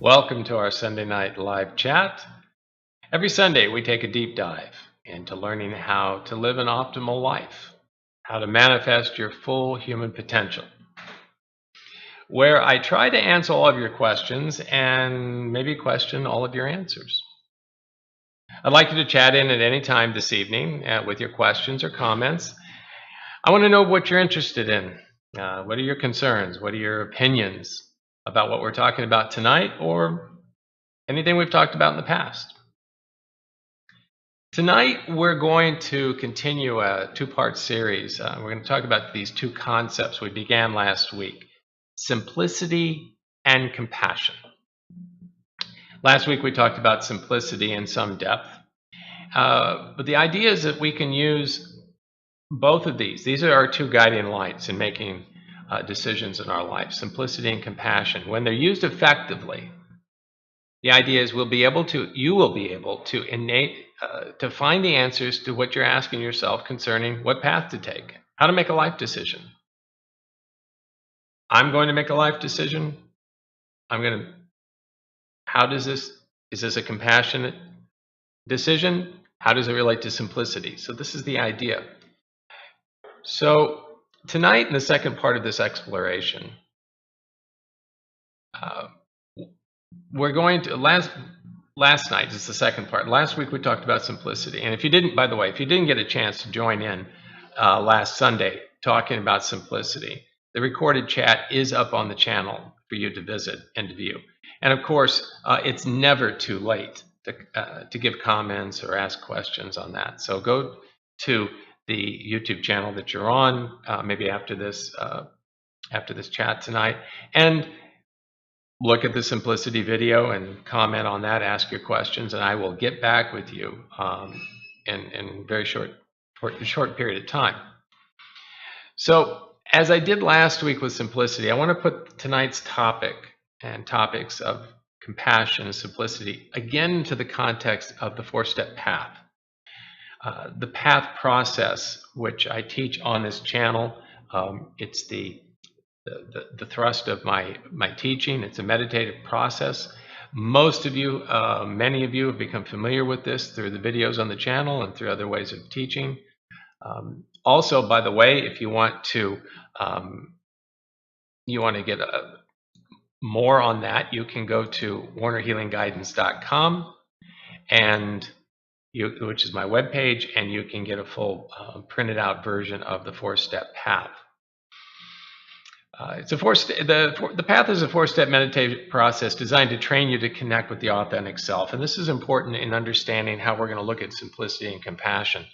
Welcome to our Sunday night live chat. Every Sunday, we take a deep dive into learning how to live an optimal life, how to manifest your full human potential, where I try to answer all of your questions and maybe question all of your answers. I'd like you to chat in at any time this evening with your questions or comments. I want to know what you're interested in. What are your concerns? What are your opinions about what we're talking about tonight or anything we've talked about in the past? Tonight, we're going to continue a two-part series. We're going to talk about these two concepts we began last week, simplicity and compassion. Last week, we talked about simplicity in some depth. But the idea is that we can use both of these. These are our two guiding lights in making decisions in our life, simplicity and compassion. When they're used effectively, the idea is you will be able to find the answers to what you're asking yourself concerning what path to take, how to make a life decision. I'm going to make a life decision. Is this a compassionate decision? How does it relate to simplicity? So this is the idea. So tonight, in the second part of this exploration, we're going to last night is the second part. Last week we talked about simplicity, and if you didn't get a chance to join in last Sunday talking about simplicity, the recorded chat is up on the channel for you to visit and to view. And of course, it's never too late to give comments or ask questions on that. So go to the YouTube channel that you're on, maybe after this chat tonight, and look at the simplicity video and comment on that, ask your questions, and I will get back with you in very short period of time. So as I did last week with simplicity, I want to put tonight's topic and topics of compassion and simplicity again into the context of the four-step path. The path process, which I teach on this channel, it's the thrust of my teaching. It's a meditative process. Most of you, many of you have become familiar with this through the videos on the channel and through other ways of teaching. Also, by the way, if you want to get more on that, you can go to warnerhealingguidance.com, which is my webpage, and you can get a full printed out version of the four-step path. The path is a four-step meditative process designed to train you to connect with the authentic self. And this is important in understanding how we're going to look at simplicity and compassion.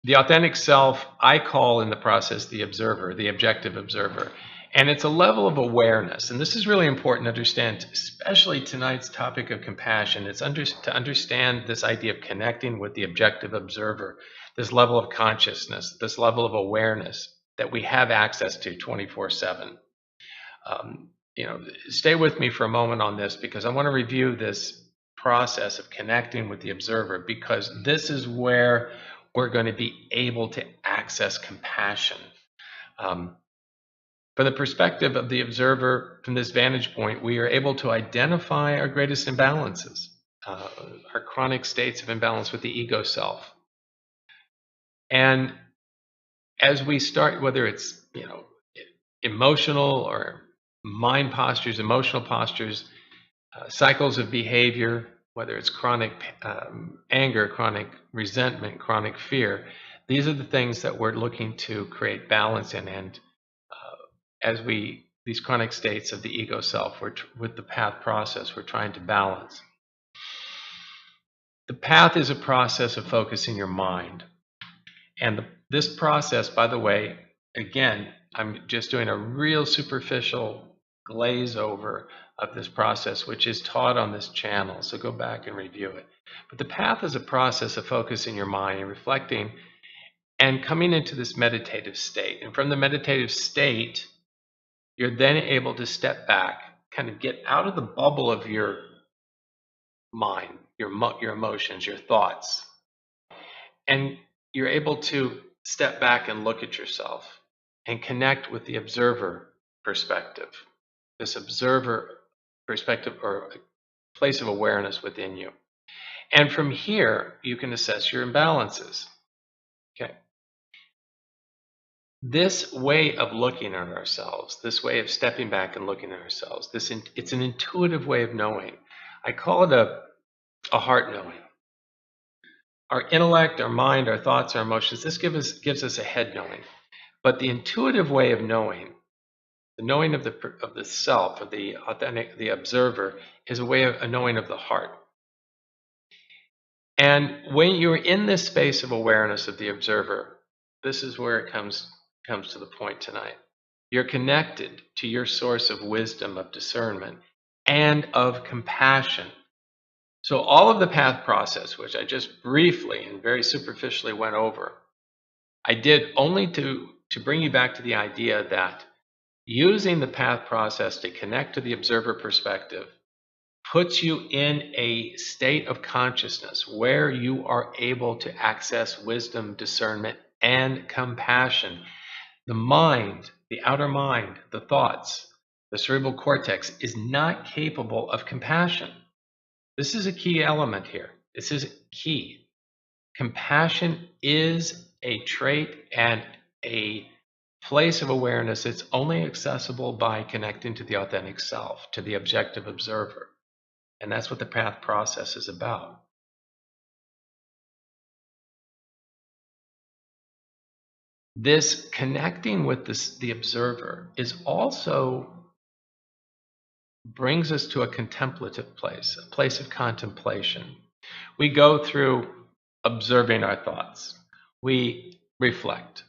The authentic self, I call in the process the observer, the objective observer. And it's a level of awareness. And this is really important to understand, especially tonight's topic of compassion. It's to understand this idea of connecting with the objective observer, this level of consciousness, this level of awareness that we have access to 24/7. Stay with me for a moment on this, because I want to review this process of connecting with the observer, because this is where we're going to be able to access compassion. From the perspective of the observer, from this vantage point, we are able to identify our greatest imbalances, our chronic states of imbalance with the ego self. And as we start, whether it's emotional or mind postures, emotional postures, cycles of behavior, whether it's chronic anger, chronic resentment, chronic fear, these are the things that we're looking to create balance in. And these chronic states of the ego self, with the path process, we're trying to balance. The path is a process of focusing your mind. And this process, by the way, again, I'm just doing a real superficial glaze over of this process, which is taught on this channel. So go back and review it. But the path is a process of focusing your mind and reflecting and coming into this meditative state. And from the meditative state, you're then able to step back, kind of get out of the bubble of your mind, your emotions, your thoughts. And you're able to step back and look at yourself and connect with the observer perspective, this observer perspective or a place of awareness within you. And from here, you can assess your imbalances. Okay. This way of looking at ourselves, this way of stepping back and looking at ourselves, it's an intuitive way of knowing. I call it a heart knowing. Our intellect, our mind, our thoughts, our emotions, this gives us a head knowing. But the intuitive way of knowing, the knowing of the self, of the authentic, the observer, is a knowing of the heart. And when you're in this space of awareness of the observer, this is where it comes to the point tonight. You're connected to your source of wisdom, of discernment, and of compassion. So all of the path process, which I just briefly and very superficially went over, I did only to bring you back to the idea that using the path process to connect to the observer perspective puts you in a state of consciousness where you are able to access wisdom, discernment, and compassion. The mind, the outer mind, the thoughts, the cerebral cortex is not capable of compassion. This is a key element here. This is key. Compassion is a trait and a place of awareness that's only accessible by connecting to the authentic self, to the objective observer. And that's what the path process is about. This connecting with the observer is also brings us to a contemplative place, a place of contemplation. We go through observing our thoughts. We reflect.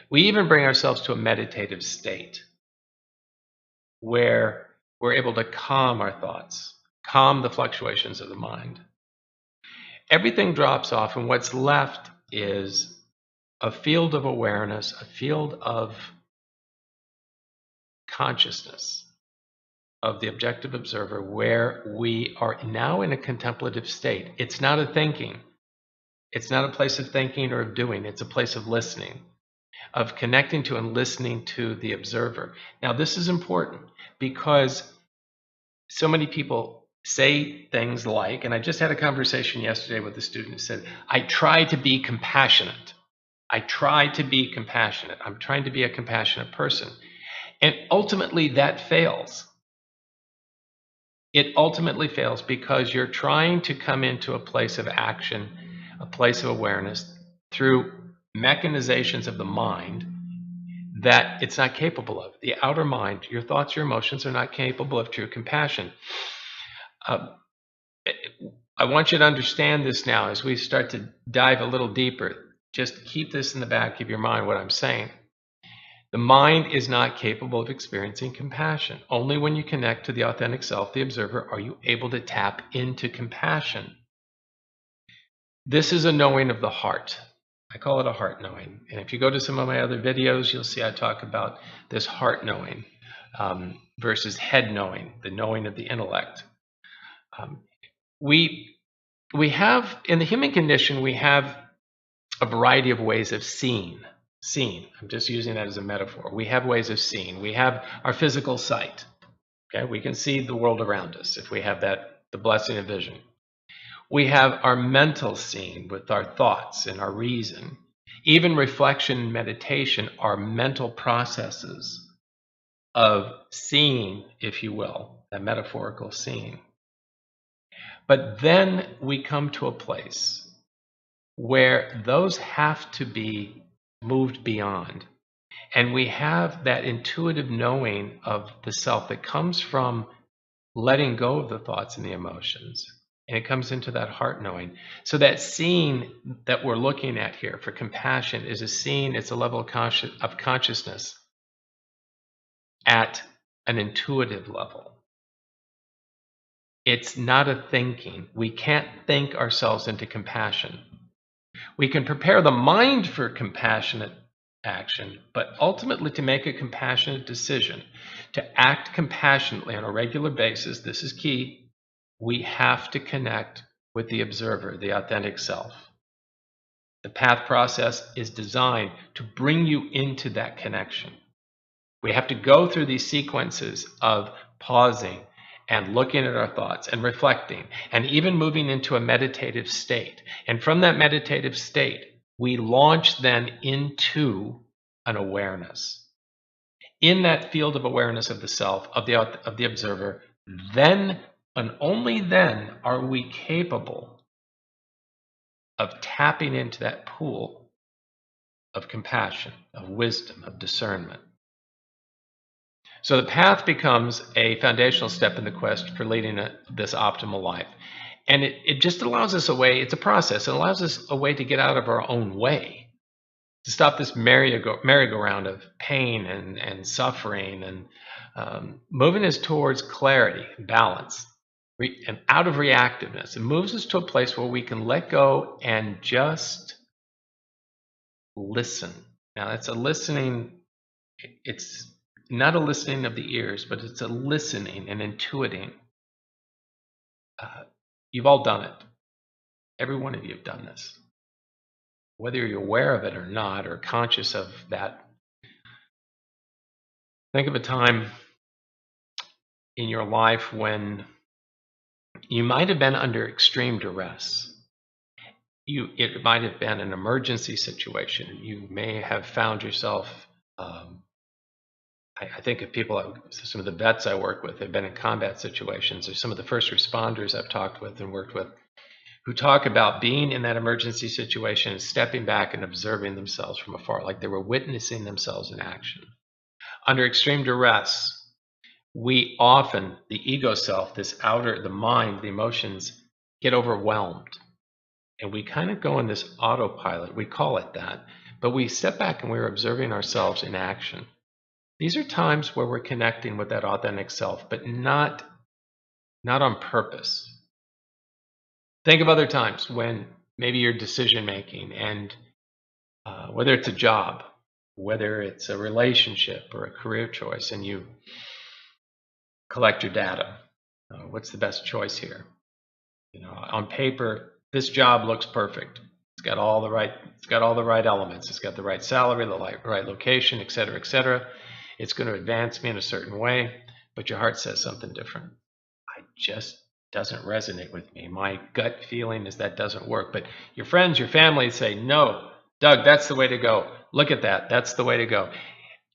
We even bring ourselves to a meditative state where we're able to calm our thoughts, calm the fluctuations of the mind. Everything drops off, and what's left is a field of awareness, a field of consciousness of the objective observer where we are now in a contemplative state. It's not a thinking. It's not a place of thinking or of doing. It's a place of listening, of connecting to and listening to the observer. Now, this is important because so many people say things like, and I just had a conversation yesterday with a student who said, I try to be compassionate. I try to be compassionate. I'm trying to be a compassionate person. And ultimately that fails. It ultimately fails because you're trying to come into a place of action, a place of awareness through mechanizations of the mind that it's not capable of. The outer mind, your thoughts, your emotions are not capable of true compassion. I want you to understand this now as we start to dive a little deeper. Just keep this in the back of your mind, what I'm saying. The mind is not capable of experiencing compassion. Only when you connect to the authentic self, the observer, are you able to tap into compassion. This is a knowing of the heart. I call it a heart knowing. And if you go to some of my other videos, you'll see I talk about this heart knowing versus head knowing, the knowing of the intellect. We have, in the human condition, we have a variety of ways of seeing. I'm just using that as a metaphor. We have ways of seeing. We have our physical sight. Okay, we can see the world around us if we have that, the blessing of vision. We have our mental seeing with our thoughts and our reason. Even reflection and meditation are mental processes of seeing, if you will, that metaphorical seeing. But then we come to a place where those have to be moved beyond. And we have that intuitive knowing of the self that comes from letting go of the thoughts and the emotions. And it comes into that heart knowing. So that seeing that we're looking at here for compassion is a seeing, it's a level of consciousness at an intuitive level. It's not a thinking. We can't think ourselves into compassion. We can prepare the mind for compassionate action, but ultimately to make a compassionate decision, to act compassionately on a regular basis, this is key, we have to connect with the observer, the authentic self. The path process is designed to bring you into that connection. We have to go through these sequences of pausing and looking at our thoughts and reflecting and even moving into a meditative state. And from that meditative state, we launch then into an awareness. In that field of awareness of the self, of the observer, then and only then are we capable of tapping into that pool of compassion, of wisdom, of discernment. So the path becomes a foundational step in the quest for leading this optimal life. And it just allows us a way, it's a process, it allows us a way to get out of our own way, to stop this merry-go-round of pain and suffering, and moving us towards clarity, balance, and out of reactiveness. It moves us to a place where we can let go and just listen. Now, that's a listening, it's not a listening of the ears, but it's a listening and intuiting. You've all done it. Every one of you have done this. Whether you're aware of it or not, or conscious of that, think of a time in your life when you might have been under extreme duress. It might have been an emergency situation. You may have found yourself, I think of people, some of the vets I work with have been in combat situations, or some of the first responders I've talked with and worked with, who talk about being in that emergency situation and stepping back and observing themselves from afar, like they were witnessing themselves in action. Under extreme duress, we often, the ego self, this outer, the mind, the emotions, get overwhelmed. And we kind of go in this autopilot, we call it that, but we step back and we're observing ourselves in action. These are times where we're connecting with that authentic self, but not on purpose. Think of other times when maybe you're decision making, and whether it's a job, whether it's a relationship or a career choice, and you collect your data. What's the best choice here? On paper, this job looks perfect. It's got all the right elements. It's got the right salary, the right location, et cetera, et cetera. It's going to advance me in a certain way, but your heart says something different. It just doesn't resonate with me. My gut feeling is that doesn't work. But your friends, your family say, no, Doug, that's the way to go. Look at that. That's the way to go.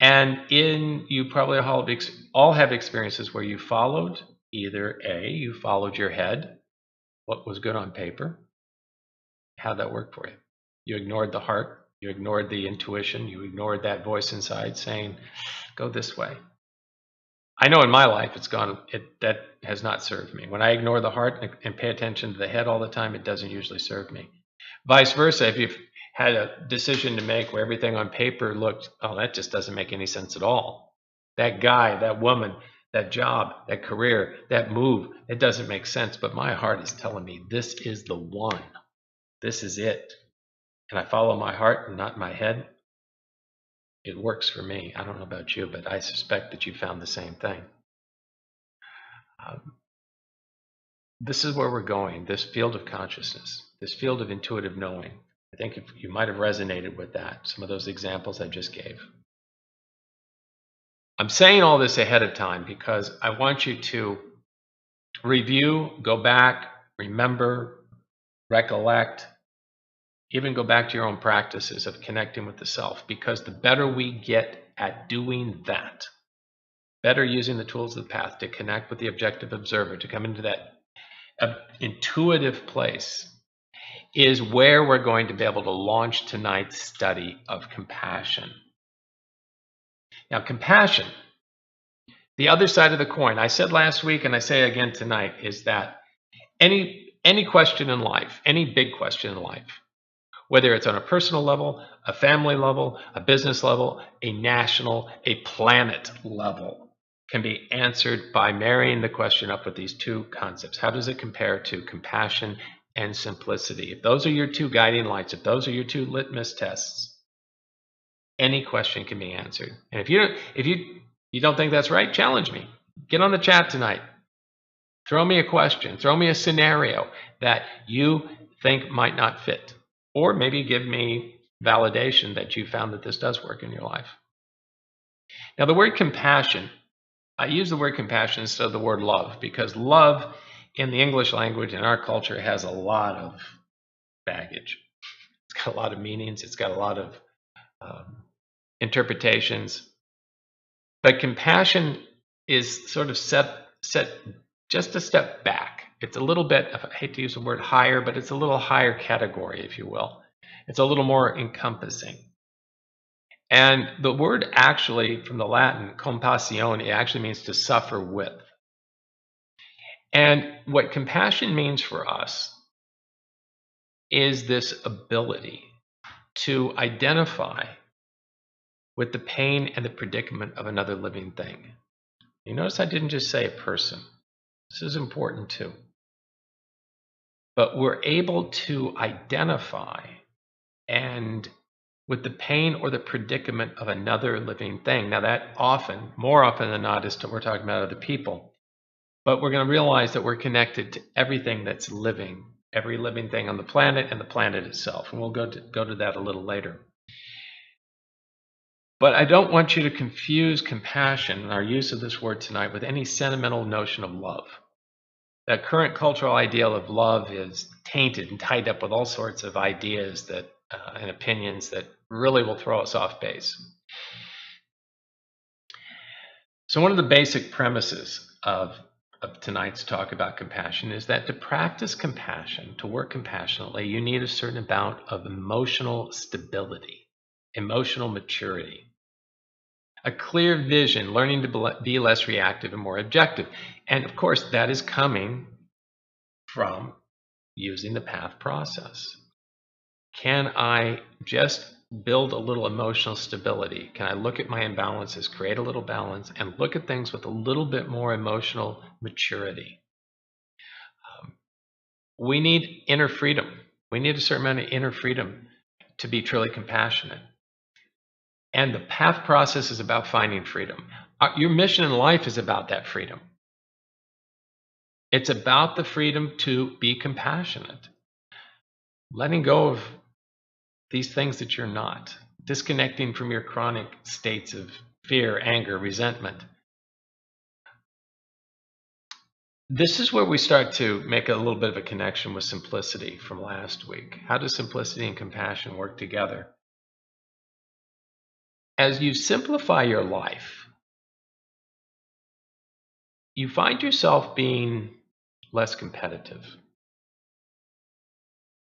And you probably all have experiences where you followed either you followed your head, what was good on paper. How'd that work for you? You ignored the heart, you ignored the intuition, you ignored that voice inside saying, go this way. I know in my life that has not served me. When I ignore the heart and pay attention to the head all the time, it doesn't usually serve me. Vice versa, if you've had a decision to make where everything on paper looked, oh, that just doesn't make any sense at all. That guy, that woman, that job, that career, that move, it doesn't make sense, but my heart is telling me this is the one. This is it. And I follow my heart and not my head. It works for me. I don't know about you, but I suspect that you found the same thing. This is where we're going, this field of consciousness, this field of intuitive knowing. I think if you might have resonated with that, some of those examples I just gave. I'm saying all this ahead of time because I want you to review, go back, remember, recollect, even go back to your own practices of connecting with the self, because the better we get at doing that, better using the tools of the path to connect with the objective observer, to come into that intuitive place, is where we're going to be able to launch tonight's study of compassion. Now, compassion, the other side of the coin, I said last week and I say again tonight, is that any question in life, any big question in life, whether it's on a personal level, a family level, a business level, a national, a planet level, can be answered by marrying the question up with these two concepts. How does it compare to compassion and simplicity? If those are your two guiding lights, if those are your two litmus tests, any question can be answered. And if you don't think that's right, challenge me. Get on the chat tonight. Throw me a question. Throw me a scenario that you think might not fit. Or maybe give me validation that you found that this does work in your life. Now, the word compassion I use the word compassion instead of the word love because love in the English language in our culture has a lot of baggage. It's got a lot of meanings. It's got a lot of interpretations. But compassion is sort of set just a step back. It's a little bit, I hate to use the word higher, but it's a little higher category, if you will. It's a little more encompassing. And the word actually, from the Latin, compassione, it actually means to suffer with. And what compassion means for us is this ability to identify with the pain and the predicament of another living thing. You notice I didn't just say a person. This is important too. But we're able to identify and with the pain or the predicament of another living thing. Now that often, more often than not, we're talking about other people. But we're going to realize that we're connected to everything that's living, every living thing on the planet and the planet itself. And we'll go to that a little later. But I don't want you to confuse compassion and our use of this word tonight with any sentimental notion of love. That current cultural ideal of love is tainted and tied up with all sorts of ideas that and opinions that really will throw us off base. So one of the basic premises of tonight's talk about compassion is that to practice compassion, to work compassionately, you need a certain amount of emotional stability, emotional maturity, a clear vision, learning to be less reactive and more objective. And of course, that is coming from using the PATH process. Can I just build a little emotional stability? Can I look at my imbalances, create a little balance, and look at things with a little bit more emotional maturity? We need inner freedom. We need a certain amount of inner freedom to be truly compassionate. And the PATH process is about finding freedom. Your mission in life is about that freedom. It's about the freedom to be compassionate. Letting go of these things that you're not. Disconnecting from your chronic states of fear, anger, resentment. This is where we start to make a little bit of a connection with simplicity from last week. How does simplicity and compassion work together? As you simplify your life, you find yourself being less competitive,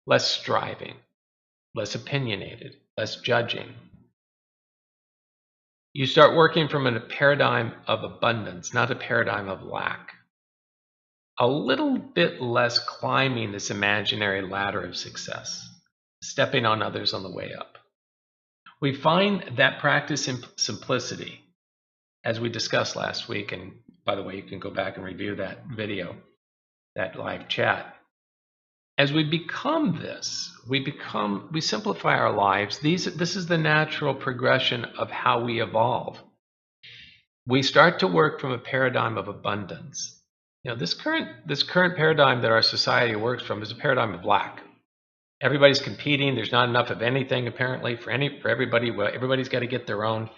less striving, less opinionated, less judging. You start working from a paradigm of abundance, not a paradigm of lack. A little bit less climbing this imaginary ladder of success, stepping on others on the way up. We find that practice in simplicity, as we discussed last week, and by the way, you can go back and review that video, that live chat. As we become this, we simplify our lives. This is the natural progression of how we evolve. We start to work from a paradigm of abundance. You know, this current paradigm that our society works from is a paradigm of lack. Everybody's competing. There's not enough of anything apparently for everybody. Well, everybody's got to get their own.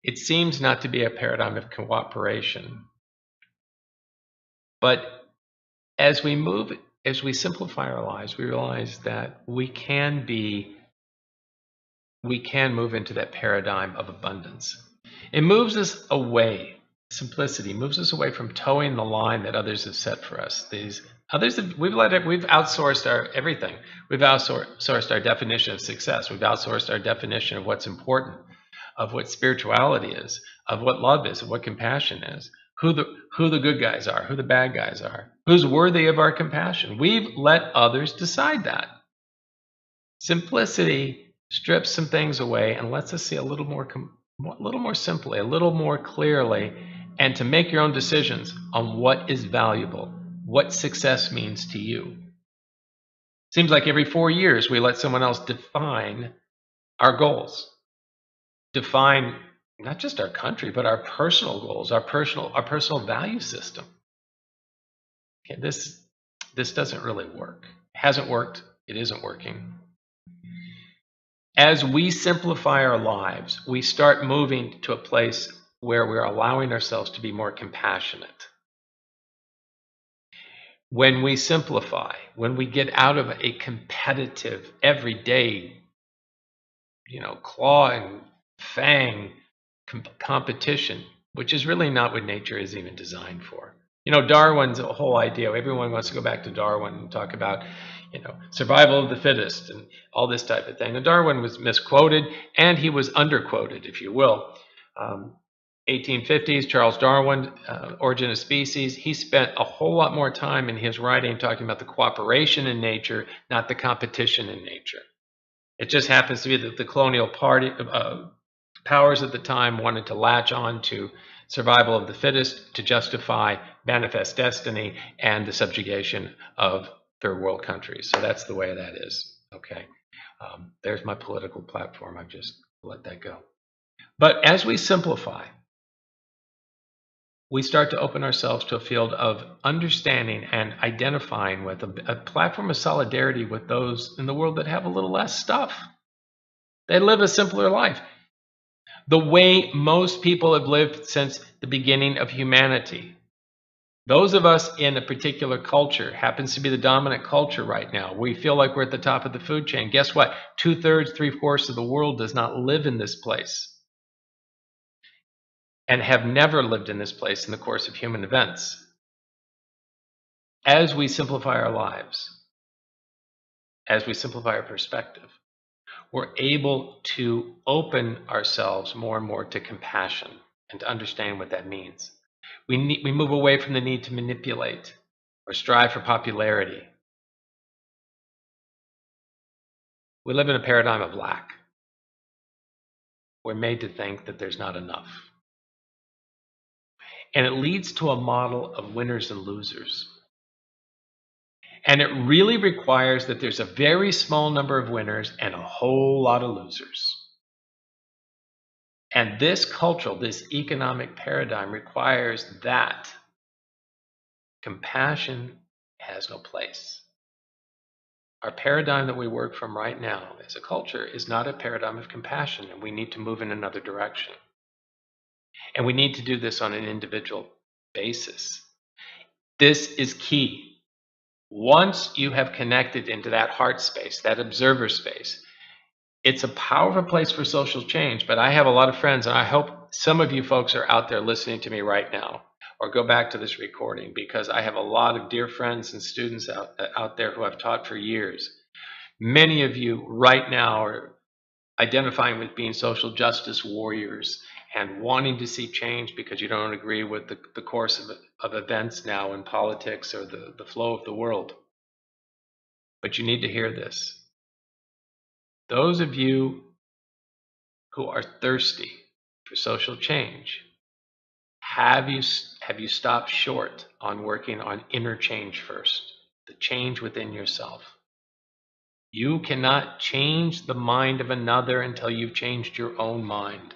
It seems not to be a paradigm of cooperation. But as we simplify our lives, we realize that we can move into that paradigm of abundance. It moves us away. Simplicity moves us away from towing the line that others have set for us. We've outsourced our everything. We've outsourced our definition of success. We've outsourced our definition of what's important, of what spirituality is, of what love is, of what compassion is, who the good guys are, who the bad guys are, who's worthy of our compassion. We've let others decide that. Simplicity strips some things away and lets us see a little more simply, a little more clearly, and to make your own decisions on what is valuable, what success means to you. Seems like every 4 years we let someone else define our goals, define not just our country, but our personal goals, our personal value system. Okay, this doesn't really work. It hasn't worked. It isn't working. As we simplify our lives, we start moving to a place where we're allowing ourselves to be more compassionate. When we simplify, when we get out of a competitive, everyday, claw and fang competition, which is really not what nature is even designed for. Darwin's whole idea, everyone wants to go back to Darwin and talk about, survival of the fittest and all this type of thing. And Darwin was misquoted and he was underquoted, if you will. 1850s, Charles Darwin, Origin of Species, he spent a whole lot more time in his writing talking about the cooperation in nature, not the competition in nature. It just happens to be that the colonial powers at the time wanted to latch on to survival of the fittest to justify manifest destiny and the subjugation of third world countries. So that's the way that is. Okay. There's my political platform. I've just let that go. But as we simplify, we start to open ourselves to a field of understanding and identifying with a platform of solidarity with those in the world that have a little less stuff. They live a simpler life. The way most people have lived since the beginning of humanity. Those of us in a particular culture, happens to be the dominant culture right now. We feel like we're at the top of the food chain. Guess what? 2/3, 3/4 of the world does not live in this place and have never lived in this place in the course of human events. As we simplify our lives, as we simplify our perspective, we're able to open ourselves more and more to compassion and to understand what that means. We move away from the need to manipulate or strive for popularity. We live in a paradigm of lack. We're made to think that there's not enough. And it leads to a model of winners and losers. And it really requires that there's a very small number of winners and a whole lot of losers. And this cultural, this economic paradigm requires that compassion has no place. Our paradigm that we work from right now as a culture is not a paradigm of compassion, and we need to move in another direction. And we need to do this on an individual basis. This is key. Once you have connected into that heart space, that observer space, it's a powerful place for social change. But I have a lot of friends, and I hope some of you folks are out there listening to me right now, or go back to this recording, because I have a lot of dear friends and students out there who I've taught for years. Many of you right now are identifying with being social justice warriors and wanting to see change because you don't agree with the course of events now in politics or the flow of the world. But you need to hear this. Those of you who are thirsty for social change, have you stopped short on working on inner change first, the change within yourself? You cannot change the mind of another until you've changed your own mind.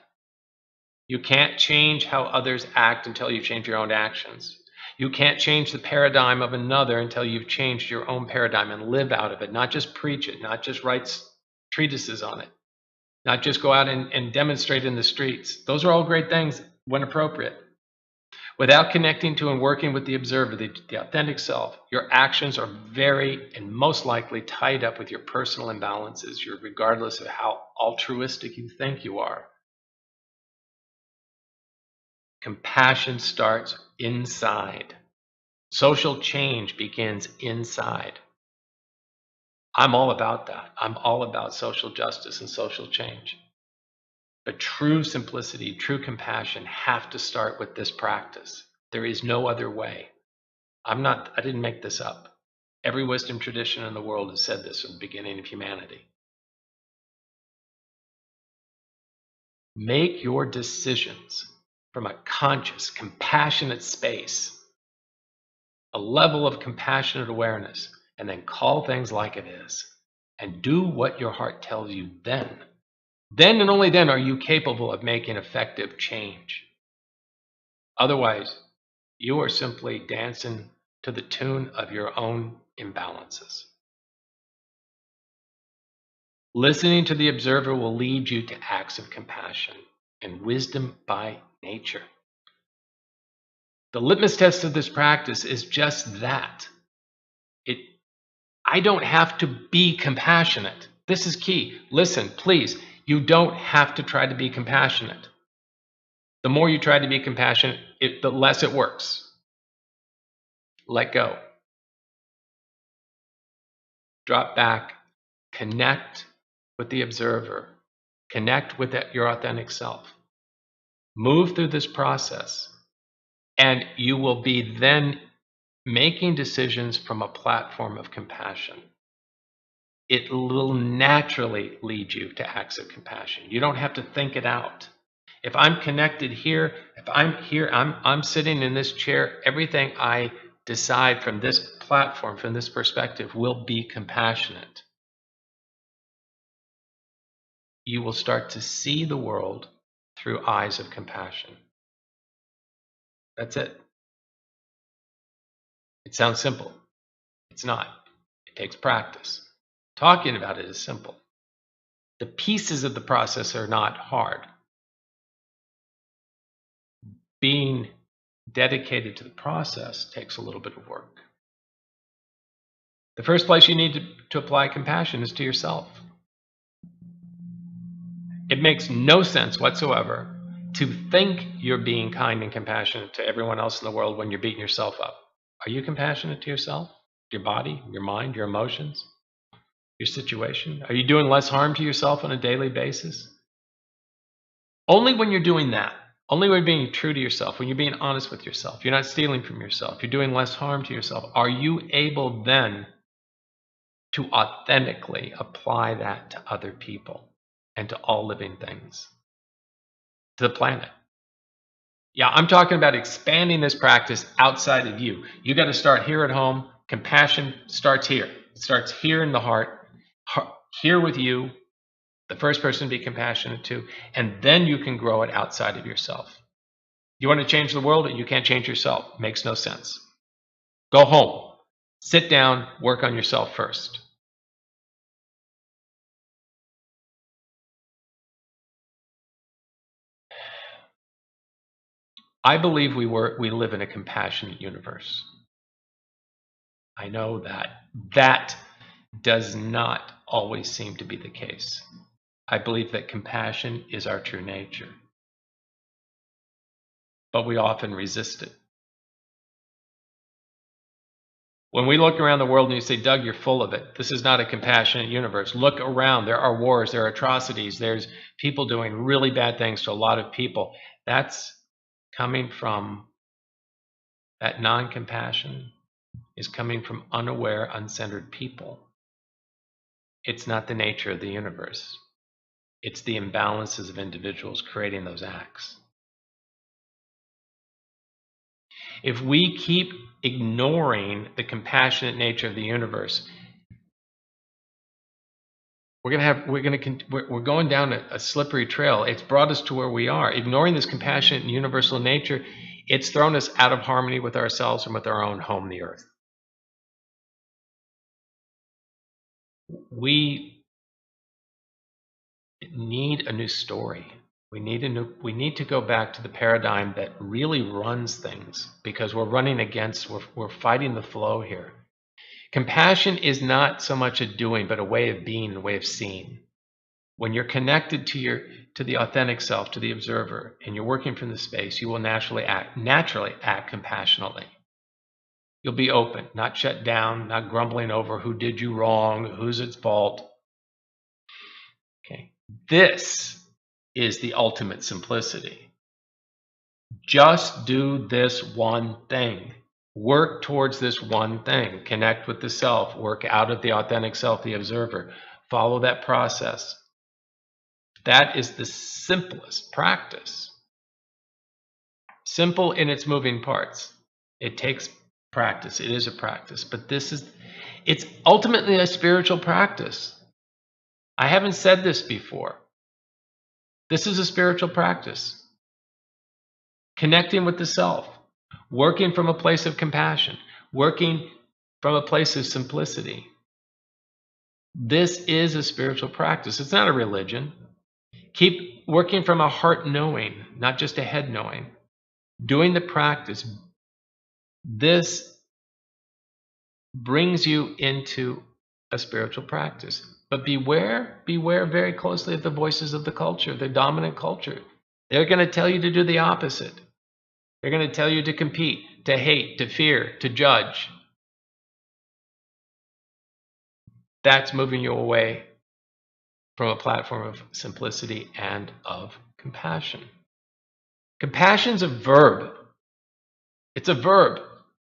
You can't change how others act until you've changed your own actions. You can't change the paradigm of another until you've changed your own paradigm and live out of it, not just preach it, not just write treatises on it, not just go out and demonstrate in the streets. Those are all great things when appropriate. Without connecting to and working with the observer, the authentic self, your actions are very and most likely tied up with your personal imbalances, regardless of how altruistic you think you are. Compassion starts inside. Social change begins inside. I'm all about that. I'm all about social justice and social change. But true simplicity, true compassion have to start with this practice. There is no other way. I didn't make this up. Every wisdom tradition in the world has said this from the beginning of humanity. Make your decisions from a conscious, compassionate space, a level of compassionate awareness, and then call things like it is. And do what your heart tells you then. Then and only then are you capable of making effective change. Otherwise, you are simply dancing to the tune of your own imbalances. Listening to the observer will lead you to acts of compassion. and wisdom by nature. The litmus test of this practice is just that. I don't have to be compassionate. This is key. Listen, please, you don't have to try to be compassionate. The more you try to be compassionate, the less it works. Let go. Drop back. Connect with the observer. Connect with your authentic self. Move through this process, and you will be then making decisions from a platform of compassion. It will naturally lead you to acts of compassion. You don't have to think it out. If I'm connected here, if I'm here, I'm sitting in this chair, everything I decide from this platform, from this perspective, will be compassionate. You will start to see the world through eyes of compassion. That's it. It sounds simple. It's not. It takes practice. Talking about it is simple. The pieces of the process are not hard. Being dedicated to the process takes a little bit of work. The first place you need to apply compassion is to yourself. It makes no sense whatsoever to think you're being kind and compassionate to everyone else in the world when you're beating yourself up. Are you compassionate to yourself? Your body, your mind, your emotions, your situation? Are you doing less harm to yourself on a daily basis? Only when you're doing that, only when you're being true to yourself, when you're being honest with yourself, you're not stealing from yourself, you're doing less harm to yourself, are you able then to authentically apply that to other people and to all living things, to the planet. Yeah, I'm talking about expanding this practice outside of you. You got to start here at home. Compassion starts here. It starts here in the heart, here with you, the first person to be compassionate to, and then you can grow it outside of yourself. You want to change the world and you can't change yourself. Makes no sense. Go home. Sit down, work on yourself first. I believe we live in a compassionate universe. I know that does not always seem to be the case. I believe that compassion is our true nature, but we often resist it. When we look around the world and you say, Doug, you're full of it. This is not a compassionate universe. Look around. There are wars. There are atrocities. There's people doing really bad things to a lot of people. That's coming from, that non-compassion is coming from unaware, uncentered people. It's not the nature of the universe. It's the imbalances of individuals creating those acts. If we keep ignoring the compassionate nature of the universe, we're going down a slippery trail. It's brought us to where we are. Ignoring this compassionate and universal nature, it's thrown us out of harmony with ourselves and with our own home, the earth. We need a new story. We need to go back to the paradigm that really runs things, because we're fighting the flow here. Compassion is not so much a doing, but a way of being, a way of seeing. When you're connected to the authentic self, to the observer, and you're working from the space, you will naturally act compassionately. You'll be open, not shut down, not grumbling over who did you wrong, who's its fault. Okay. This is the ultimate simplicity. Just do this one thing. Work towards this one thing. Connect with the self. Work out of the authentic self, the observer. Follow that process. That is the simplest practice. Simple in its moving parts. It takes practice. It is a practice. But it's ultimately a spiritual practice. I haven't said this before. This is a spiritual practice. Connecting with the self. Working from a place of compassion. Working from a place of simplicity. This is a spiritual practice. It's not a religion. Keep working from a heart knowing, not just a head knowing. Doing the practice. This brings you into a spiritual practice. But beware very closely of the voices of the culture, the dominant culture. They're going to tell you to do the opposite. They're going to tell you to compete, to hate, to fear, to judge. That's moving you away from a platform of simplicity and of compassion. Compassion's a verb. It's a verb.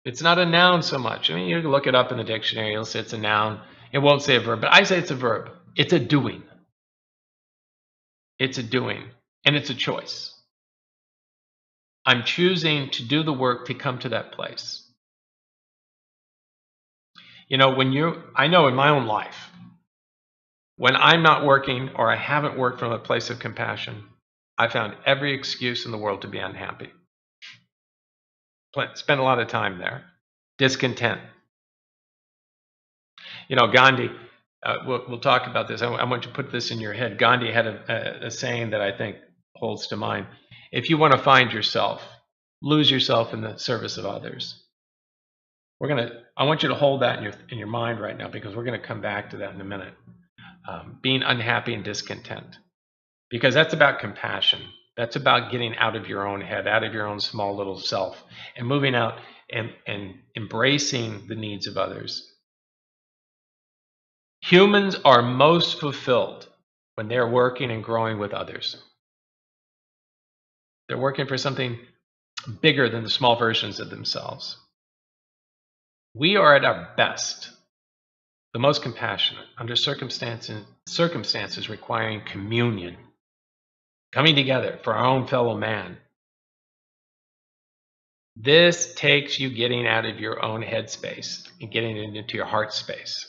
It's not a noun so much. I mean, you can look it up in the dictionary. It'll say it's a noun. It won't say a verb, but I say it's a verb. It's a doing. It's a doing, and it's a choice. I'm choosing to do the work to come to that place. You know, I know in my own life, when I'm not working or I haven't worked from a place of compassion, I found every excuse in the world to be unhappy. Spent a lot of time there. Discontent. You know, Gandhi, we'll talk about this. I want you to put this in your head. Gandhi had a saying that I think holds to mind. If you want to find yourself, lose yourself in the service of others. I want you to hold that in your mind right now, because we're going to come back to that in a minute. Being unhappy and discontent, because that's about compassion. That's about getting out of your own head, out of your own small little self, and moving out and embracing the needs of others. Humans are most fulfilled when they're working and growing with others. They're working for something bigger than the small versions of themselves. We are at our best, the most compassionate, under circumstances requiring communion, coming together for our own fellow man. This takes you getting out of your own head space and getting into your heart space.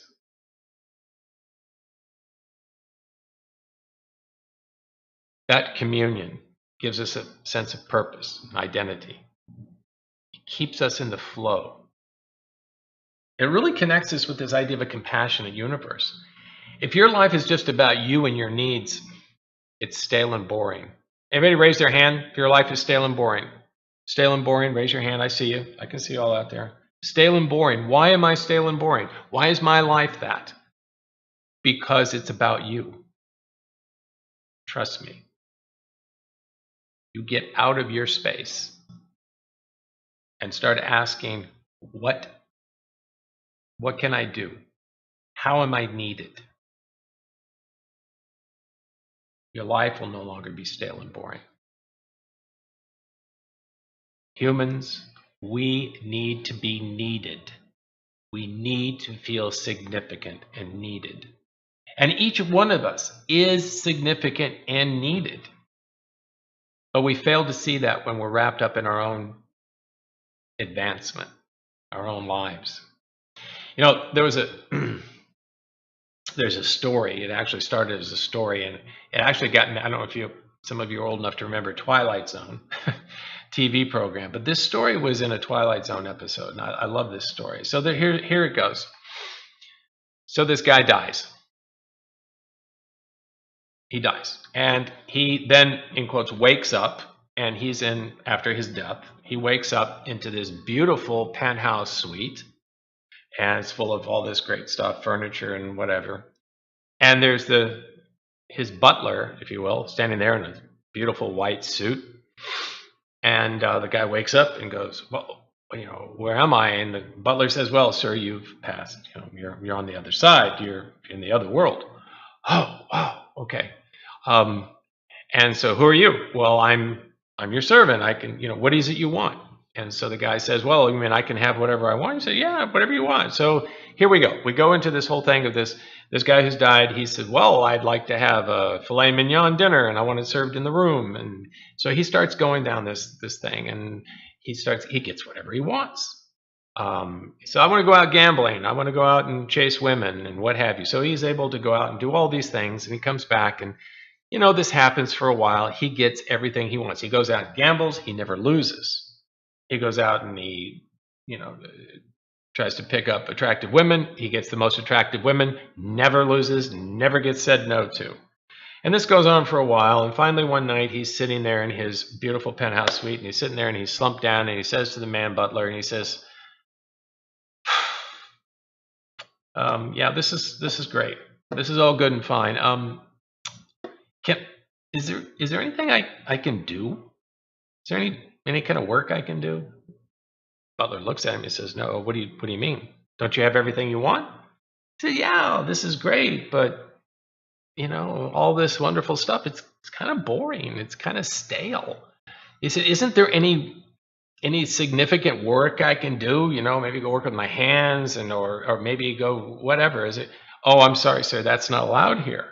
That communion gives us a sense of purpose, identity. It keeps us in the flow. It really connects us with this idea of a compassionate universe. If your life is just about you and your needs, it's stale and boring. Anybody raise their hand if your life is stale and boring? Stale and boring, raise your hand. I see you. I can see you all out there. Stale and boring. Why am I stale and boring? Why is my life that? Because it's about you. Trust me. You get out of your space and start asking, what can I do? How am I needed? Your life will no longer be stale and boring. Humans, we need to be needed. We need to feel significant and needed. And each one of us is significant and needed. But we fail to see that when we're wrapped up in our own advancement, our own lives. You know, there's a story. It actually started as a story, and it actually got, I don't know if some of you are old enough to remember Twilight Zone TV program, but this story was in a Twilight Zone episode, and I love this story. So here it goes. So this guy dies. He dies, and he then, in quotes, wakes up, and after his death, he wakes up into this beautiful penthouse suite, and it's full of all this great stuff, furniture and whatever. And there's his butler, if you will, standing there in a beautiful white suit. And the guy wakes up and goes, well, you know, where am I? And the butler says, well, sir, you've passed. You know, you're on the other side. You're in the other world. Oh, wow, okay. And so who are you? Well, I'm your servant. I can, you know, what is it you want? And so the guy says, well, you mean I can have whatever I want? He said, yeah, whatever you want. So here we go. We go into this whole thing of this guy who's died. He said, well, I'd like to have a filet mignon dinner, and I want it served in the room. And so he starts going down this thing, and he gets whatever he wants. So I want to go out gambling. I want to go out and chase women and what have you. So he's able to go out and do all these things, and he comes back, and you know, this happens for a while. He gets everything he wants. He goes out and gambles. He never loses. He goes out and he, you know, tries to pick up attractive women. He gets the most attractive women, never loses, never gets said no to. And this goes on for a while, and finally one night he's sitting there in his beautiful penthouse suite, and he's sitting there and he's slumped down, and he says to the man butler, and he says, yeah, this is great. This is all good and fine. Is there anything I can do? Is there any kind of work I can do? Butler looks at him and says, no, what do you mean? Don't you have everything you want? He said, yeah, this is great, but all this wonderful stuff, it's kind of boring. It's kind of stale. He said, isn't there any significant work I can do? Maybe go work with my hands or maybe go whatever. Is it? Oh, I'm sorry, sir, that's not allowed here.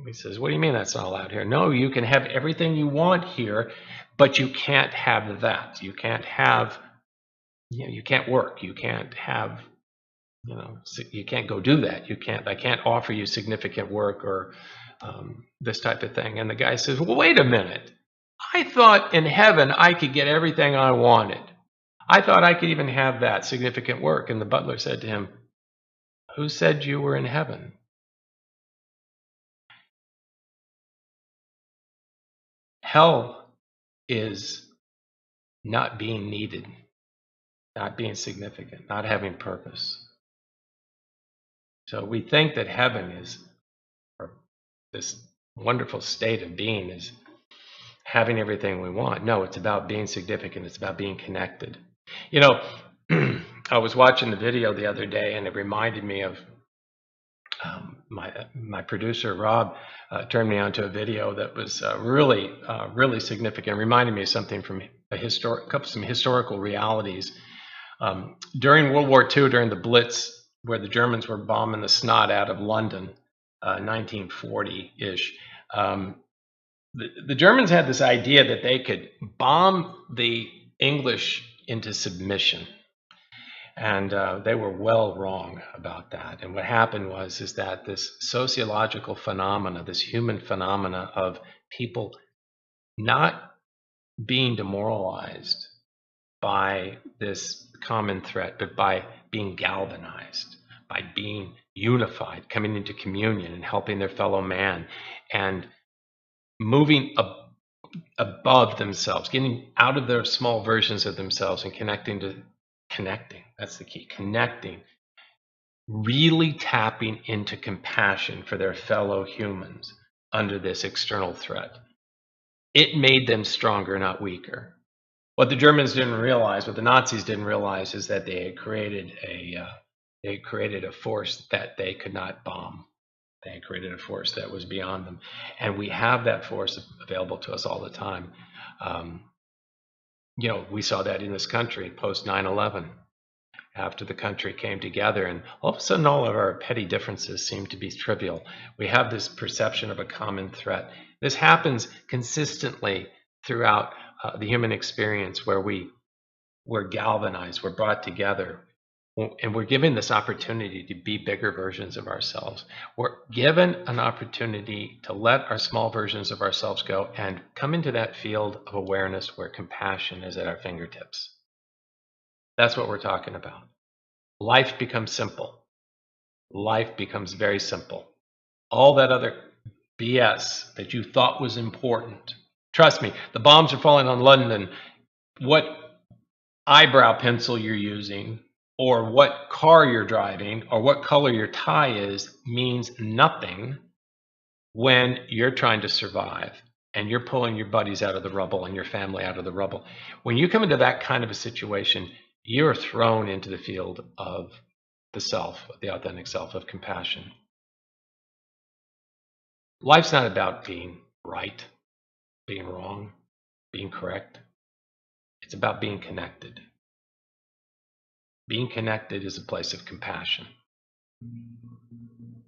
He says, what do you mean that's not allowed here? No, you can have everything you want here, but you can't have that. You can't have, you can't work. You can't have, you can't go do that. I can't offer you significant work or this type of thing. And the guy says, well, wait a minute. I thought in heaven I could get everything I wanted. I thought I could even have that significant work. And the butler said to him, who said you were in heaven? Hell is not being needed, not being significant, not having purpose. So we think that heaven is, or this wonderful state of being is having everything we want. No, it's about being significant. It's about being connected. I was watching the video the other day, and it reminded me of my producer Rob turned me on to a video that was really significant. It reminded me of something from some historical realities. During World War II, during the Blitz, where the Germans were bombing the snot out of London, 1940-ish, the Germans had this idea that they could bomb the English into submission. And they were well wrong about that. And what happened is that this sociological phenomena, this human phenomena of people not being demoralized by this common threat, but by being galvanized, by being unified, coming into communion and helping their fellow man, and moving above themselves, getting out of their small versions of themselves and connecting. That's the key. Connecting, really tapping into compassion for their fellow humans under this external threat. It made them stronger, not weaker. What the Germans didn't realize, what the Nazis didn't realize, is that they had created a force that they could not bomb. They had created a force that was beyond them, and we have that force available to us all the time. We saw that in this country post 9/11. After the country came together, and all of a sudden all of our petty differences seem to be trivial. We have this perception of a common threat. This happens consistently throughout the human experience, where we're galvanized, we're brought together, and we're given this opportunity to be bigger versions of ourselves. We're given an opportunity to let our small versions of ourselves go and come into that field of awareness where compassion is at our fingertips. That's what we're talking about. Life becomes simple. Life becomes very simple. All that other BS that you thought was important. Trust me, the bombs are falling on London. What eyebrow pencil you're using, or what car you're driving, or what color your tie is means nothing when you're trying to survive and you're pulling your buddies out of the rubble and your family out of the rubble. When you come into that kind of a situation, you're thrown into the field of the self, the authentic self, of compassion. Life's not about being right, being wrong, being correct. It's about being connected. Being connected is a place of compassion.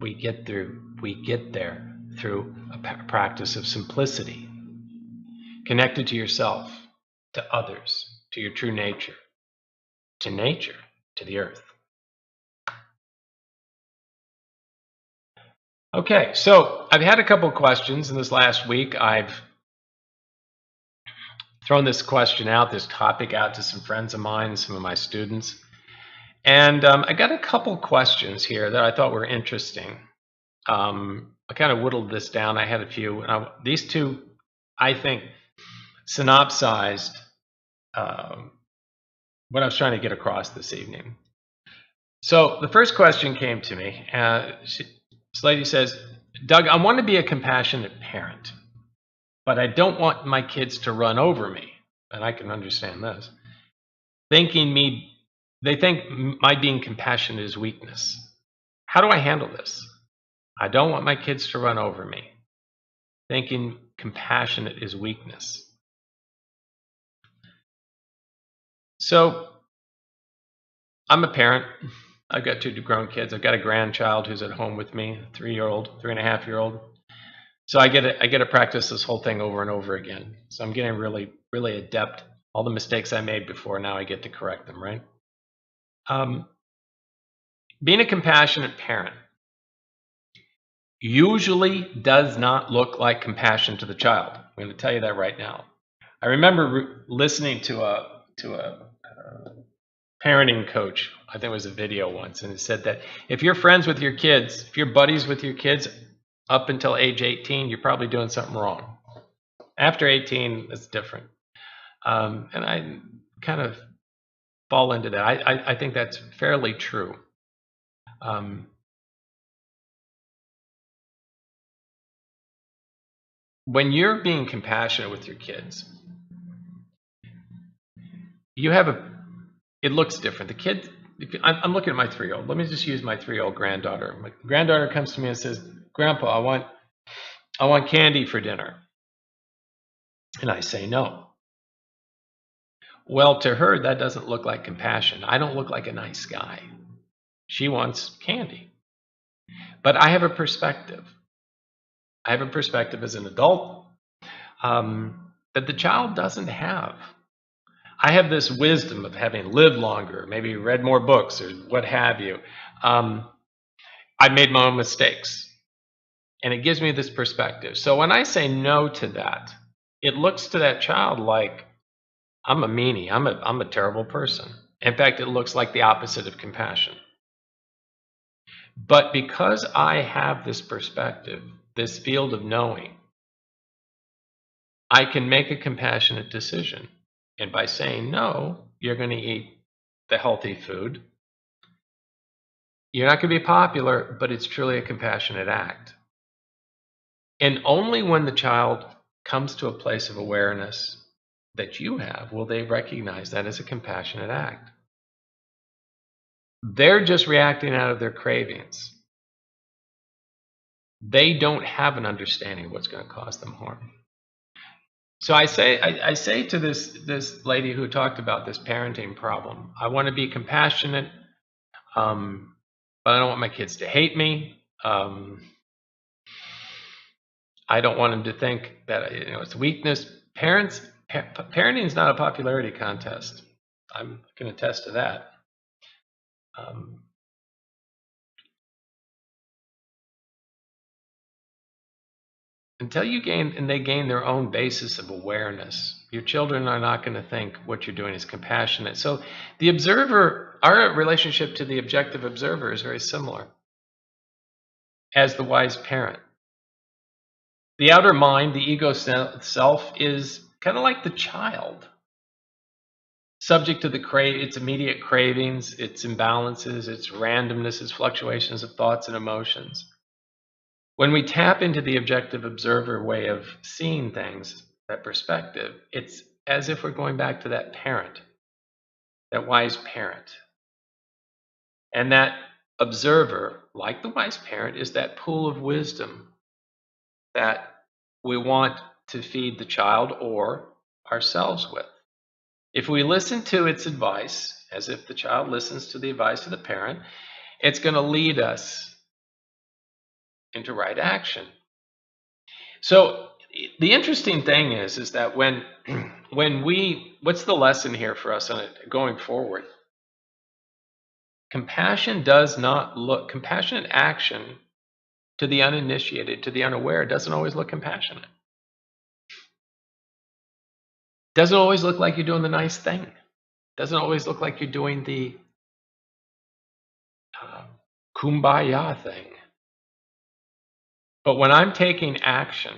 We get there through a practice of simplicity, connected to yourself, to others, to your true nature, to the earth. Okay, so I've had a couple of questions in this last week. I've thrown this question out, this topic out to some friends of mine, some of my students. And I got a couple questions here that I thought were interesting. kind of whittled this down. I had a few. These two, I think, synopsized what I was trying to get across this evening. So the first question came to me. This lady says, Doug, I want to be a compassionate parent, but I don't want my kids to run over me. And I can understand this. They think my being compassionate is weakness. How do I handle this? I don't want my kids to run over me. Thinking compassionate is weakness. So I'm a parent. I've got 2 grown kids. I've got a grandchild who's at home with me, 3-year-old, 3.5-year-old. So I get to practice this whole thing over and over again. So I'm getting really, really adept. All the mistakes I made before, now I get to correct them, right? Being a compassionate parent usually does not look like compassion to the child. I'm going to tell you that right now. I remember listening to a parenting coach. I think it was a video once, and it said that if you're friends with your kids, if you're buddies with your kids up until age 18, you're probably doing something wrong. After 18, it's different. And I kind of fall into that. I think that's fairly true. When you're being compassionate with your kids, it looks different. The kid, I'm looking at my 3-year-old. Let me just use my 3-year-old granddaughter. My granddaughter comes to me and says, Grandpa, I want candy for dinner. And I say no. Well, to her, that doesn't look like compassion. I don't look like a nice guy. She wants candy. But I have a perspective. I have a perspective as an adult that the child doesn't have. I have this wisdom of having lived longer, maybe read more books or what have you. I've made my own mistakes. And it gives me this perspective. So when I say no to that, it looks to that child like I'm a meanie. I'm a terrible person. In fact, it looks like the opposite of compassion. But because I have this perspective, this field of knowing, I can make a compassionate decision. And by saying no, you're going to eat the healthy food. You're not going to be popular, but it's truly a compassionate act. And only when the child comes to a place of awareness that you have will they recognize that as a compassionate act. They're just reacting out of their cravings. They don't have an understanding of what's going to cause them harm. So I say to this lady who talked about this parenting problem, I want to be compassionate, but I don't want my kids to hate me. I don't want them to think that it's weakness. Parenting is not a popularity contest. I can attest to that. Until they gain their own basis of awareness, your children are not going to think what you're doing is compassionate. So the observer, our relationship to the objective observer is very similar as the wise parent. The outer mind, the ego self, is kind of like the child, subject to its immediate cravings, its imbalances, its randomness, its fluctuations of thoughts and emotions. When we tap into the objective observer way of seeing things, that perspective, it's as if we're going back to that parent, that wise parent. And that observer, like the wise parent, is that pool of wisdom that we want to feed the child or ourselves with. If we listen to its advice, as if the child listens to the advice of the parent, it's going to lead us into right action. So the interesting thing is that when what's the lesson here for us on it going forward? Compassionate action to the uninitiated, to the unaware, doesn't always look compassionate. Doesn't always look like you're doing the nice thing. Doesn't always look like you're doing the kumbaya thing. But when I'm taking action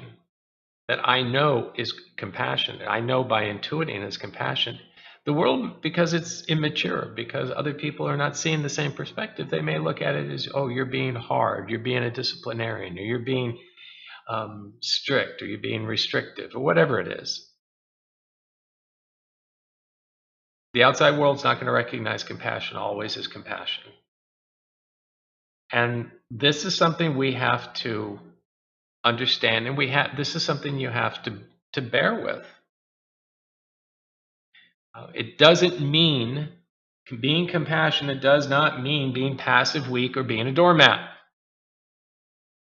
that I know is compassion, I know by intuiting is compassion, the world, because it's immature, because other people are not seeing the same perspective, they may look at it as, oh, you're being hard, you're being a disciplinarian, or you're being strict, or you're being restrictive, or whatever it is. The outside world's not going to recognize compassion always as compassion. And this is something we have to understand, and this is something you have to bear with. It doesn't mean being compassionate does not mean being passive, weak, or being a doormat.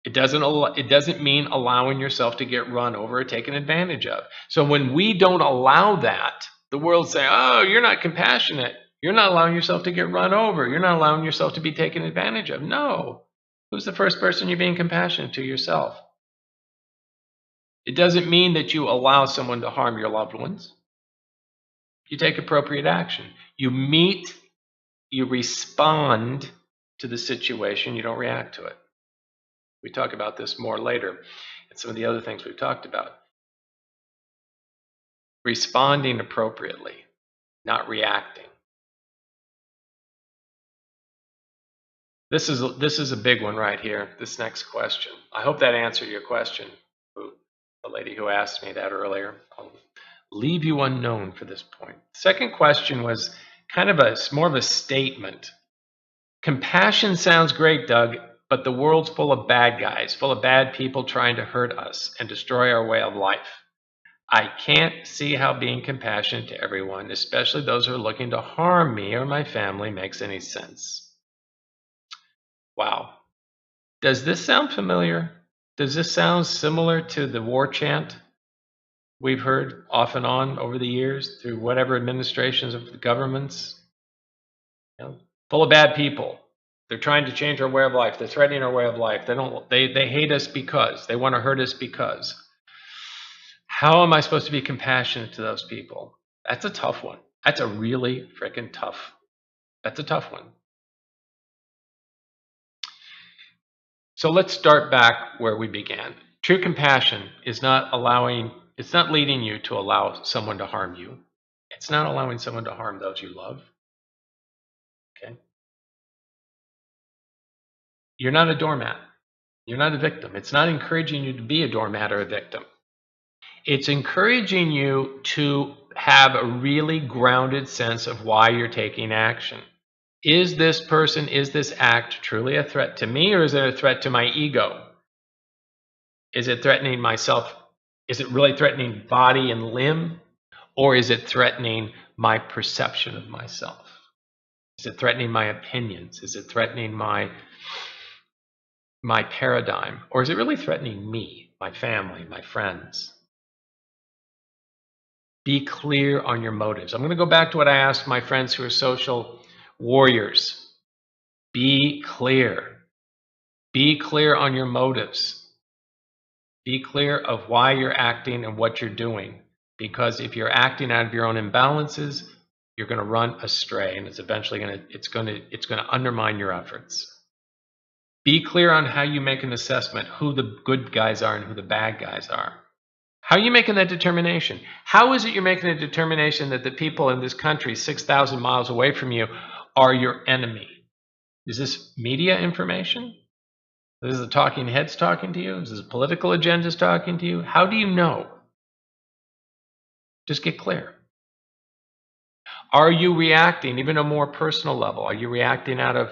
It doesn't mean allowing yourself to get run over or taken advantage of. So when we don't allow that, the world say, "Oh, you're not compassionate. You're not allowing yourself to get run over. You're not allowing yourself to be taken advantage of." No. Who's the first person you're being compassionate to? Yourself. It doesn't mean that you allow someone to harm your loved ones. You take appropriate action. You respond to the situation. You don't react to it. We talk about this more later and some of the other things we've talked about. Responding appropriately, not reacting. This is a big one right here, this next question. I hope that answered your question, the lady who asked me that earlier. I'll leave you unknown for this point. Second question was kind of more of a statement. Compassion sounds great, Doug, but the world's full of bad guys, full of bad people trying to hurt us and destroy our way of life. I can't see how being compassionate to everyone, especially those who are looking to harm me or my family, makes any sense. Wow. Does this sound familiar? Does this sound similar to the war chant we've heard off and on over the years through whatever administrations of the governments? Full of bad people. They're trying to change our way of life. They're threatening our way of life. They hate us because they want to hurt us because. How am I supposed to be compassionate to those people? That's a tough one. That's a really freaking tough. That's a tough one. So let's start back where we began. True compassion is it's not leading you to allow someone to harm you. It's not allowing someone to harm those you love. Okay? You're not a doormat. You're not a victim. It's not encouraging you to be a doormat or a victim. It's encouraging you to have a really grounded sense of why you're taking action. Is this act truly a threat to me, or is it a threat to my ego? Is it threatening myself? Is it really threatening body and limb? Or is it threatening my perception of myself? Is it threatening my opinions? Is it threatening my paradigm? Or is it really threatening me, my family, my friends? Be clear on your motives. I'm going to go back to what I asked my friends who are social warriors. Be clear. Be clear on your motives. Be clear of why you're acting and what you're doing. Because if you're acting out of your own imbalances, you're going to run astray, and it's eventually going to undermine your efforts. Be clear on how you make an assessment, who the good guys are and who the bad guys are. How are you making that determination? How is it you're making a determination that the people in this country 6,000 miles away from you are your enemy? Is this media information? Is the talking heads talking to you? Is this political agendas talking to you? How do you know? Just get clear. Are you reacting, even a more personal level? Are you reacting out of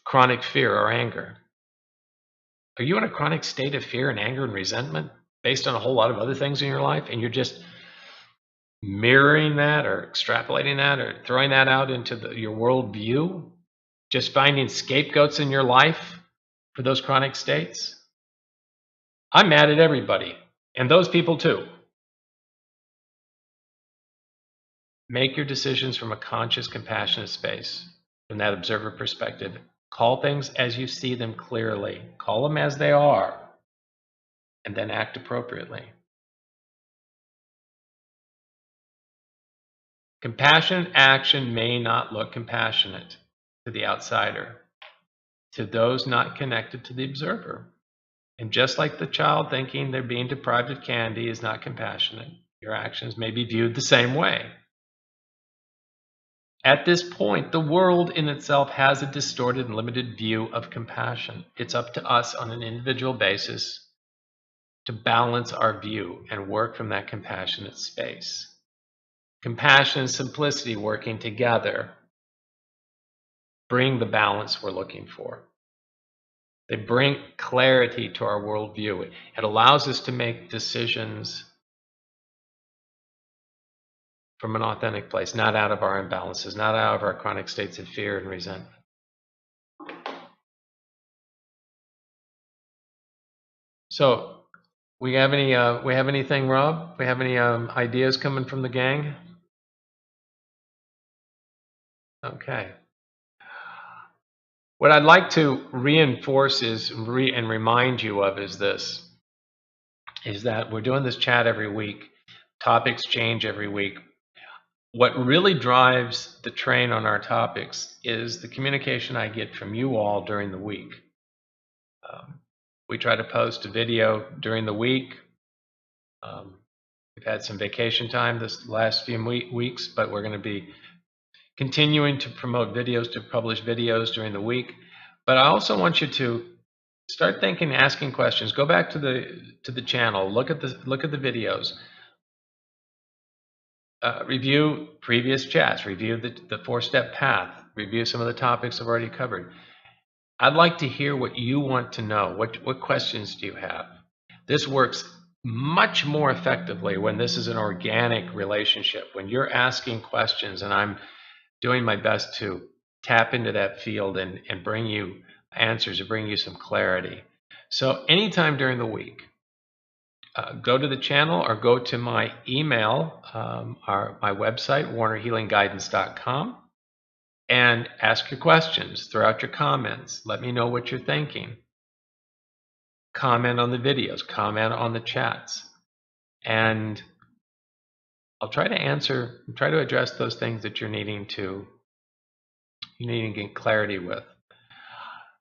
chronic fear or anger? Are you in a chronic state of fear and anger and resentment based on a whole lot of other things in your life, and you're just mirroring that or extrapolating that or throwing that out into your worldview? Just finding scapegoats in your life for those chronic states? I'm mad at everybody, and those people too. Make your decisions from a conscious, compassionate space, from that observer perspective. Call things as you see them clearly. Call them as they are, and then act appropriately. Compassionate action may not look compassionate to the outsider, to those not connected to the observer. And just like the child thinking they're being deprived of candy is not compassionate, your actions may be viewed the same way. At this point, the world in itself has a distorted and limited view of compassion. It's up to us on an individual basis to balance our view and work from that compassionate space. Compassion and simplicity working together bring the balance we're looking for. They bring clarity to our worldview. It allows us to make decisions from an authentic place, not out of our imbalances, not out of our chronic states of fear and resentment. So, we have anything, Rob? We have any ideas coming from the gang? Okay. What I'd like to reinforce and remind you of is this, is that we're doing this chat every week. Topics change every week. What really drives the train on our topics is the communication I get from you all during the week. We try to post a video during the week. We've had some vacation time this last few weeks, but we're going to be continuing to promote videos, to publish videos during the week. But I also want you to start thinking, asking questions. Go back to the channel. Look at the videos. Review previous chats. Review the 4-step path. Review some of the topics I've already covered. I'd like to hear what you want to know. What questions do you have? This works much more effectively when this is an organic relationship. When you're asking questions and I'm doing my best to tap into that field and bring you answers, or bring you some clarity. So anytime during the week, go to the channel or go to my email, my website, warnerhealingguidance.com, and ask your questions. Throw out your comments. Let me know what you're thinking. Comment on the videos. Comment on the chats. And I'll try to address those things that you're needing to get clarity with.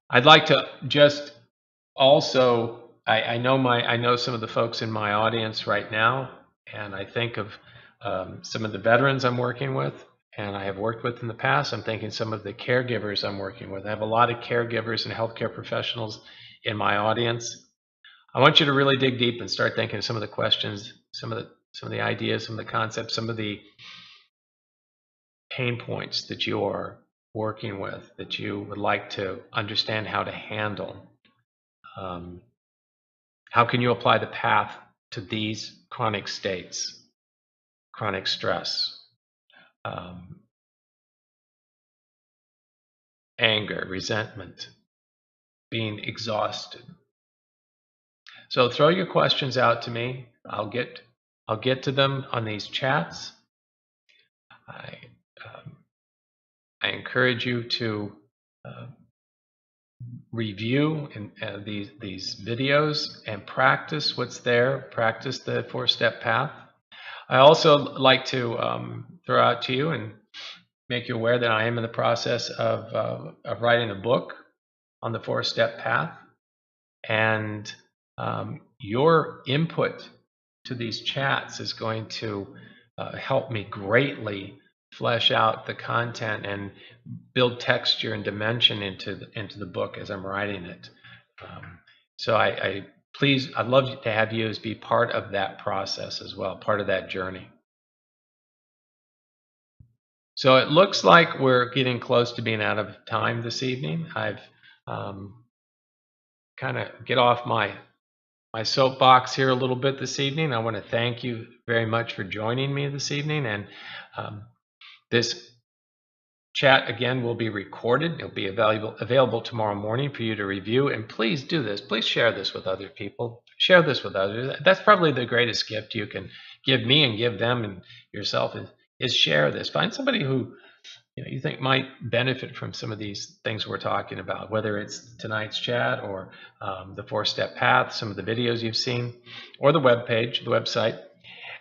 I'd like to just also, I know some of the folks in my audience right now, and I think of some of the veterans I'm working with, and I have worked with in the past. I'm thinking some of the caregivers I'm working with. I have a lot of caregivers and healthcare professionals in my audience. I want you to really dig deep and start thinking of some of the questions, some of the ideas, some of the concepts, some of the pain points that you are working with, that you would like to understand how to handle. How can you apply the path to these chronic states, chronic stress, anger, resentment, being exhausted? So throw your questions out to me. I'll get to them on these chats. I encourage you to review these videos and practice what's there. Practice the 4-step path. I also like to throw out to you and make you aware that I am in the process of writing a book on the 4-step path, and your input to these chats is going to help me greatly flesh out the content and build texture and dimension into the book as I'm writing it. So I'd love to have you as be part of that process as well, part of that journey. So it looks like we're getting close to being out of time this evening. I've kind of get off my soapbox here a little bit this evening. I want to thank you very much for joining me this evening. And this chat, again, will be recorded. It'll be available tomorrow morning for you to review. And please do this. Please share this with other people. Share this with others. That's probably the greatest gift you can give me and give them and yourself is share this. Find somebody who you think might benefit from some of these things we're talking about, whether it's tonight's chat or the 4-step path, some of the videos you've seen, or the website.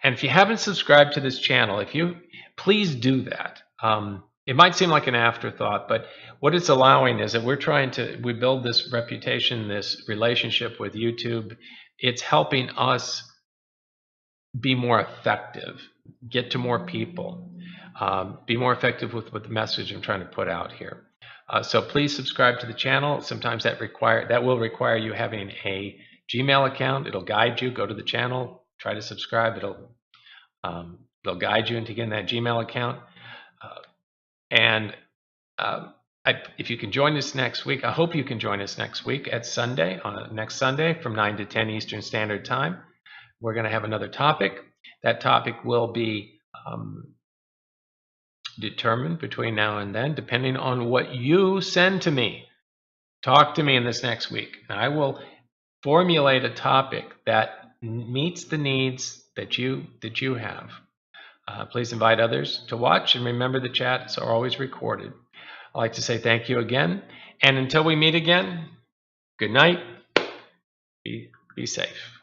And if you haven't subscribed to this channel, please do that. It might seem like an afterthought, but what it's allowing is that we build this reputation, this relationship with YouTube. It's helping us be more effective, get to more people, be more effective with the message I'm trying to put out here. So please subscribe to the channel. Sometimes that will require you having a Gmail account. It'll guide you. Go to the channel, try to subscribe. It'll guide you into getting that Gmail account. If you can join us next week, I hope you can join us next week at next Sunday from 9 to 10 Eastern Standard Time. We're going to have another topic. That topic will be determined between now and then, depending on what you send to me. Talk to me in this next week. And I will formulate a topic that meets the needs that you have. Please invite others to watch, and remember the chats are always recorded. I'd like to say thank you again, and until we meet again, good night. Be safe.